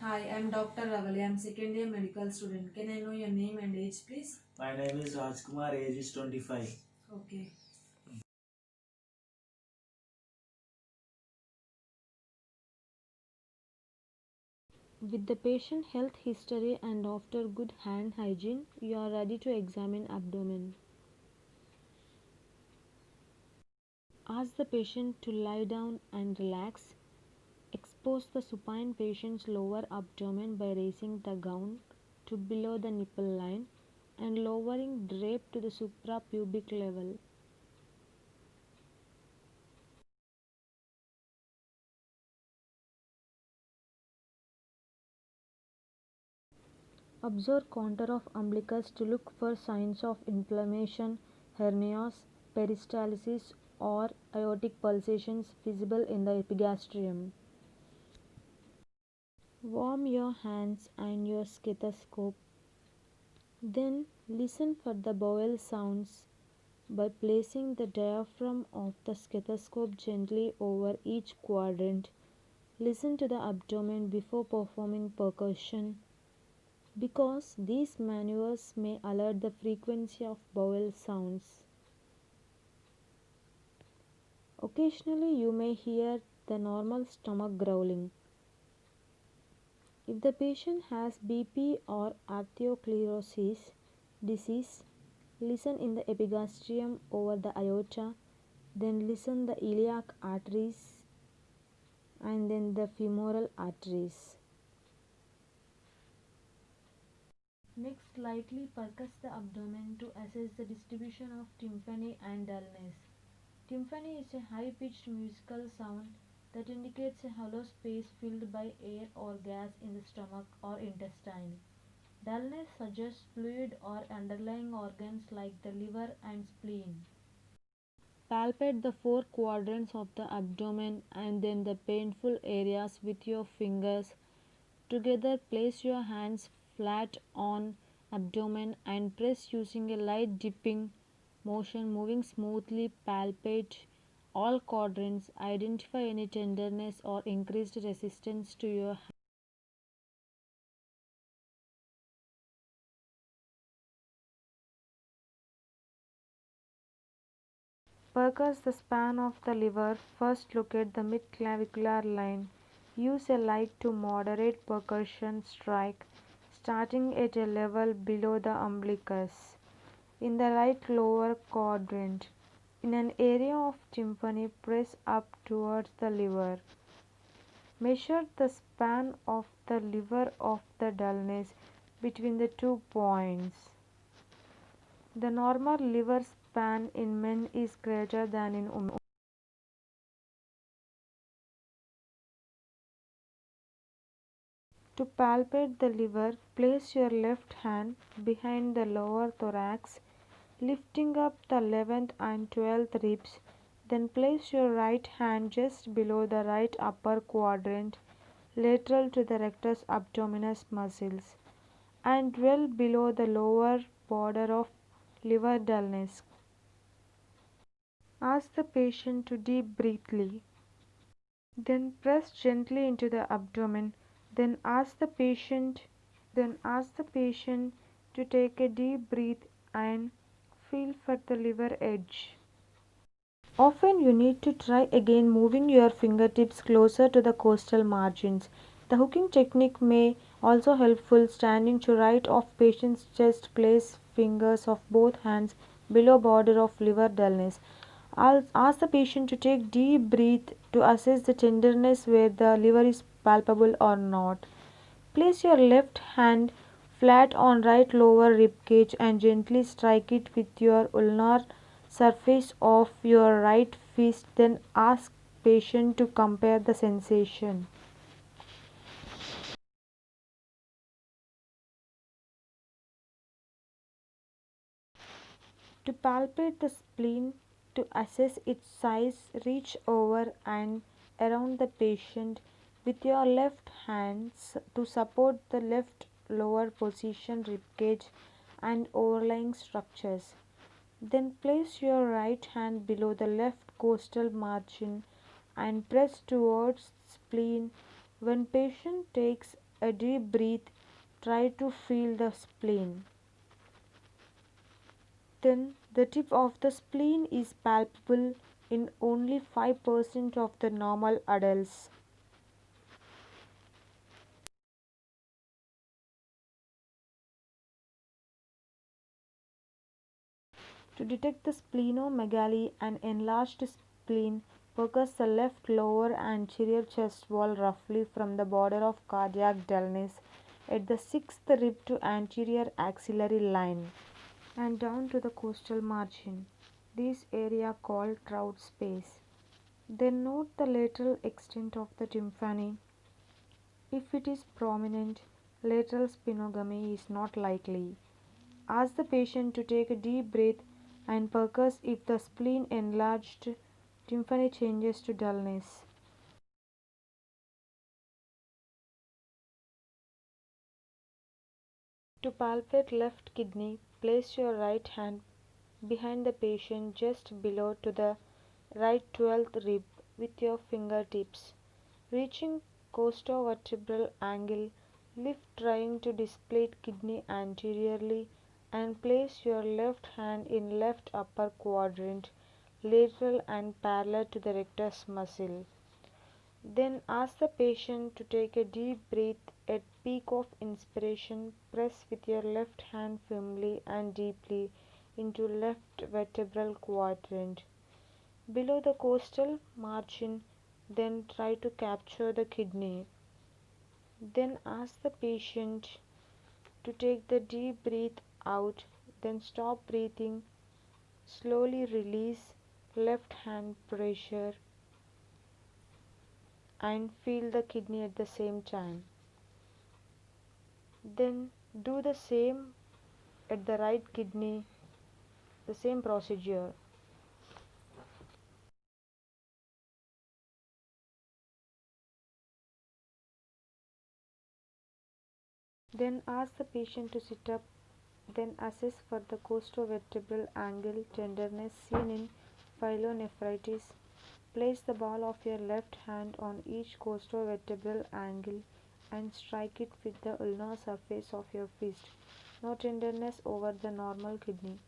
Hi, I'm Dr. Ravali. I'm second year medical student. Can I know your name and age, please? My name is Rajkumar, age is 25. Okay. With the patient health history and after good hand hygiene, you are ready to examine abdomen. Ask the patient to lie down and relax. Expose the supine patient's lower abdomen by raising the gown to below the nipple line and lowering drape to the suprapubic level. Observe contour of umbilicus to look for signs of inflammation, hernias, peristalsis, or aortic pulsations visible in the epigastrium. Warm your hands and your stethoscope. Then listen for the bowel sounds by placing the diaphragm of the stethoscope gently over each quadrant. Listen to the abdomen before performing percussion because these maneuvers may alert the frequency of bowel sounds. Occasionally, you may hear the normal stomach growling. If the patient has BP or arteriosclerosis disease, listen in the epigastrium over the aorta, then listen the iliac arteries and then the femoral arteries. Next, lightly percuss the abdomen to assess the distribution of tympani and dullness. Tympani is a high-pitched musical sound that indicates a hollow space filled by air or gas in the stomach or intestine. Dullness suggests fluid or underlying organs like the liver and spleen. Palpate the four quadrants of the abdomen and then the painful areas with your fingers. Together, place your hands flat on abdomen and press using a light dipping motion, moving smoothly. Palpate all quadrants. Identify any tenderness or increased resistance to your hand. Percuss the span of the liver. First locate the midclavicular line. Use a light to moderate percussion strike, starting at a level below the umbilicus. In the right lower quadrant, in an area of tympani, press up towards the liver. Measure the span of the liver of the dullness between the 2 points. The normal liver span in men is greater than in women. To palpate the liver, place your left hand behind the lower thorax, lifting up the 11th and 12th ribs. Then place your right hand just below the right upper quadrant, lateral to the rectus abdominis muscles, and well below the lower border of liver dullness. Ask the patient to deep breathly. Then press gently into the abdomen. Then ask the patient Then ask the patient to take a deep breath and feel for the liver edge. Often you need to try again, moving your fingertips closer to the costal margins. The hooking technique may also helpful. Standing to right of patient's chest, place fingers of both hands below border of liver dullness. I'll ask the patient to take deep breath to assess the tenderness where the liver is palpable or not. Place your left hand flat on right lower rib cage and gently strike it with your ulnar surface of your right fist. Then ask patient to compare the sensation. To palpate the spleen to assess its size, reach over and around the patient with your left hands to support the left lower position rib cage and overlying structures. Then place your right hand below the left costal margin and press towards spleen. When patient takes a deep breath. Try to feel the spleen. Then the tip of the spleen is palpable in only 5% of the normal adults. To detect the splenomegaly, an enlarged spleen percusses the left lower anterior chest wall roughly from the border of cardiac dullness at the sixth rib to anterior axillary line and down to the costal margin. This area called Trout space. Then note the lateral extent of the tympani. If it is prominent, lateral splenomegaly is not likely. Ask the patient to take a deep breath and percuss if the spleen enlarged, tympani changes to dullness. To palpate left kidney, place your right hand behind the patient just below to the right 12th rib with your fingertips. Reaching costovertebral angle, lift trying to displate kidney anteriorly and place your left hand in left upper quadrant, lateral and parallel to the rectus muscle. Then ask the patient to take a deep breath. At peak of inspiration, press with your left hand firmly and deeply into left vertebral quadrant. Below the costal margin, then try to capture the kidney. Then ask the patient to take the deep breath out, then stop breathing. Slowly release left hand pressure and feel the kidney at the same time. Then do the same at the right kidney, the same procedure. Then ask the patient to sit up, then assess for the costovertebral angle tenderness seen in pyelonephritis. Place the ball of your left hand on each costovertebral angle and strike it with the ulnar surface of your fist. No tenderness over the normal kidney.